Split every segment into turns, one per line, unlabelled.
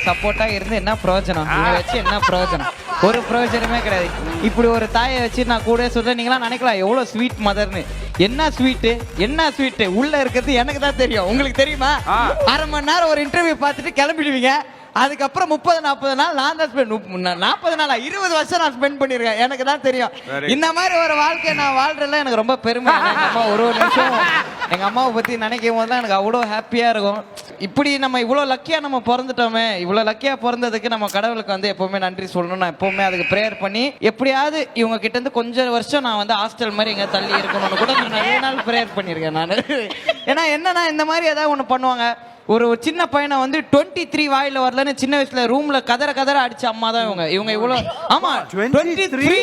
சப்போர்ட்டா இருந்து என்ன பிரயோஜனம்? இவங்க வச்சு என்ன பிரயோஜனம்? ஒரு பிரயோஜனமே கிடையாது. இப்படி ஒரு தாயை வச்சு நான் கூட சொல்றேன். நீங்களாம் நினைக்கலாம் எவ்வளவு ஸ்வீட் மதர்னு. என்ன ஸ்வீட்டு, என்ன ஸ்வீட்டு உள்ள இருக்கிறது எனக்கு தான் தெரியும். உங்களுக்கு தெரியுமா? அரை மணி நேரம் ஒரு இன்டர்வியூ பார்த்துட்டு கிளம்பிடுவீங்க. அதுக்கப்புறம் 30-40 நாள் நான் தான் 40 நாளா 20 வருஷம் நான் ஸ்பெண்ட் பண்ணிருக்கேன். எனக்கு தான் தெரியும். இந்த மாதிரி ஒரு வாழ்க்கையை நான் வாழ்றதுல எனக்கு ரொம்ப பெருமை. எங்க அம்மா ஒரு நிமிஷம் எங்க அம்மாவை பத்தி நினைக்கும் போது தான் எனக்கு அவ்வளோ ஹாப்பியா இருக்கும். இப்படி நம்ம இவ்வளோ லக்கியா நம்ம பிறந்துட்டோமே, இவ்வளோ லக்கியா பிறந்ததுக்கு நம்ம கடவுளுக்கு வந்து எப்பவுமே நன்றி சொல்லணும். நான் எப்பவுமே அதுக்கு ப்ரேயர் பண்ணி எப்படியாவது இவங்க கிட்ட இருந்து கொஞ்சம் வருஷம் நான் வந்து ஹாஸ்டல் மாதிரி எங்க தள்ளி இருக்கணும்னு கூட நிறைய நாள் ப்ரேயர் பண்ணியிருக்கேன் நான். ஏன்னா என்னன்னா இந்த மாதிரி ஏதாவது ஒன்று பண்ணுவாங்க. ஒரு சின்ன பையனை வந்து 23 வாயில வரலன்னு சின்ன வயசுல ரூம்ல கதற அடிச்ச அம்மா தான் இவங்க. இவங்க இவ்வளவு ஆமா 23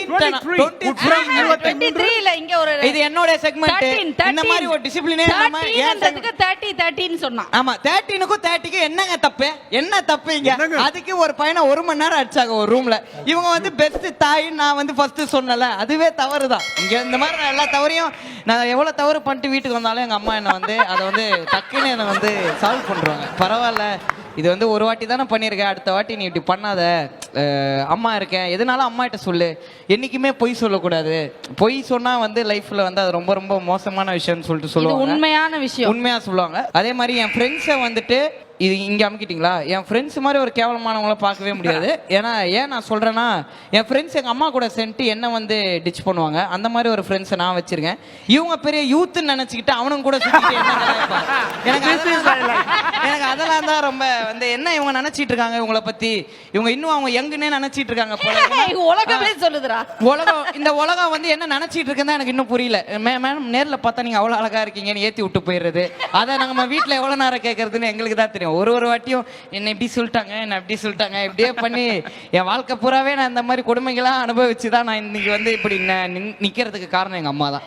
இல்ல இங்க ஒரு
இது என்னோட செக்மெண்ட். இந்த மாதிரி ஒரு டிசிப்ளினே நம்ம
ஏன்ன்றதுக்கு 30 ன்னு சொன்னா.
ஆமா 13க்கும் 30க்கும் என்னங்க தப்பு? என்ன தப்பு இங்க? அதுக்கு ஒரு பையனை 1 மணி நேரம் அடிச்சாங்க ஒரு ரூம்ல. இவங்க வந்து பெஸ்ட் தாய் நான் வந்து ஃபர்ஸ்ட் சொன்னல, அதுவே தவறு தான். இங்க இந்த மாதிரி நான் எல்லா தவறையும் நான் எவ்வளவு தவறு பண்ணிட்டு வீட்டுக்கு வந்தாலும் எங்க அம்மா என்ன வந்து அதை வந்து டக்குன்னு என்ன வந்து சால்வ் பண்ணுவாங்க. பரவாயில்ல, இது வந்து ஒரு வாட்டி தானே பண்ணியிருக்கேன், அடுத்த வாட்டி நீ இப்படி பண்ணாத, அம்மா இருக்கேன், எதனாலும் அம்மா கிட்ட சொல்லு, என்னைக்குமே பொய் சொல்லக்கூடாது, பொய் சொன்னா வந்து லைஃப்ல வந்து அது ரொம்ப ரொம்ப மோசமான விஷயம்னு சொல்லிட்டு சொல்லுவாங்க.
உண்மையான விஷயம்,
உண்மையா சொல்லுவாங்க. அதே மாதிரி என் ஃப்ரெண்ட்ஸை வந்துட்டு இது இங்க அமுக்கிட்டீங்களா, என் ஃப்ரெண்ட்ஸ் மாதிரி ஒரு கேவலமானவங்கள பார்க்கவே முடியாது. ஏன்னா ஏன் நான் சொல்றேன்னா, என் ஃப்ரெண்ட்ஸ் எங்க அம்மா கூட சேர்ந்துட்டு என்ன வந்து டிச் பண்ணுவாங்க. அந்த மாதிரி ஒரு ஃப்ரெண்ட்ஸை நான் வச்சிருக்கேன். இவங்க பெரிய யூத்ன்னு நினைச்சுக்கிட்டு அவனும் கூட சுத்திட்டு என்ன எனக்கு அதெல்லாம் தான் ரொம்ப வந்து என்ன இவங்க நினைச்சிட்டு இருக்காங்க இவங்கள பத்தி. இவங்க இன்னும் அவங்க யங்குன்னே நினைச்சிட்டு இருக்காங்க போல.
உலகமே சொல்லுதுடா.
உலகம் இந்த உலகம் வந்து என்ன நினைச்சிட்டு இருக்குன்னு எனக்கு இன்னும் புரியல. மேடம் நேர்ல பார்த்தா நீங்க அவ்வளவு அழகா இருக்கீங்கன்னு ஏத்தி விட்டு போயிடுறது. அதை நம்ம வீட்டுல எவ்வளவு நேரம் கேட்கறதுன்னு எங்களுக்கு தான் தெரியும். ஒரு வாட்டியும் என்ன இப்படி சொல்லிட்டாங்க, என்ன இப்படி சொல்லிட்டாங்க, இப்படியே பண்ணி என் வாழ்க்கை பூராவே நான் இந்த மாதிரி கொடுமைகளாம் அனுபவிச்சுதான் நான் இன்னைக்கு வந்து இப்படி நிக்கிறதுக்கு காரணம் எங்க அம்மா தான்.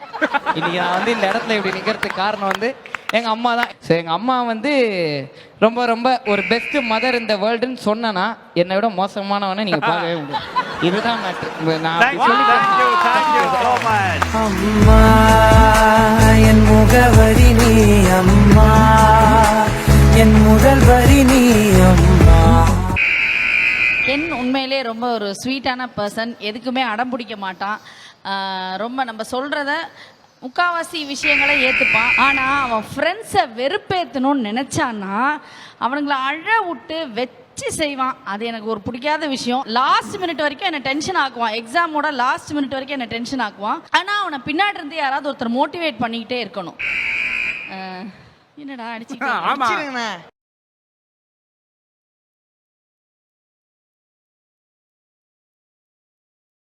இன்னைக்கு நான் வந்து இந்த இடத்துல இப்படி நிக்கிறதுக்கு காரணம் வந்து எங்க அம்மா தான். ஸோ எங்க அம்மா வந்து ரொம்ப ரொம்ப ஒரு பெஸ்ட் மதர் இந்த வேர்ல்டுன்னு சொன்னா என்னை விட மோசமானவனை நீங்க பார்க்கவே முடியும். இதுதான்
அம்மா என் முகவரி நீ, அம்மா என் முதல் வரி நீ, அம்மா.
என் உண்மையிலே ரொம்ப ஒரு ஸ்வீட்டான பர்சன். எதுக்குமே அடம் பிடிக்க மாட்டான். ரொம்ப நம்ம சொல்றத முக்காவாசி விஷயங்களை ஏற்றுப்பான். ஆனால் அவன் ஃப்ரெண்ட்ஸை வெறுப்பேற்றணும்னு நினச்சான்னா அவனுங்களை அழ விட்டு வச்சு செய்வான். அது எனக்கு ஒரு பிடிக்காத விஷயம். லாஸ்ட் மினிட் வரைக்கும் என்னை டென்ஷன் ஆக்குவான். எக்ஸாமோட லாஸ்ட் மினிட் வரைக்கும் என்னை டென்ஷன் ஆக்குவான். ஆனால் அவனை பின்னாடி இருந்து யாராவது ஒருத்தர் மோட்டிவேட் பண்ணிக்கிட்டே இருக்கணும். என்னடா அடிச்சுக்க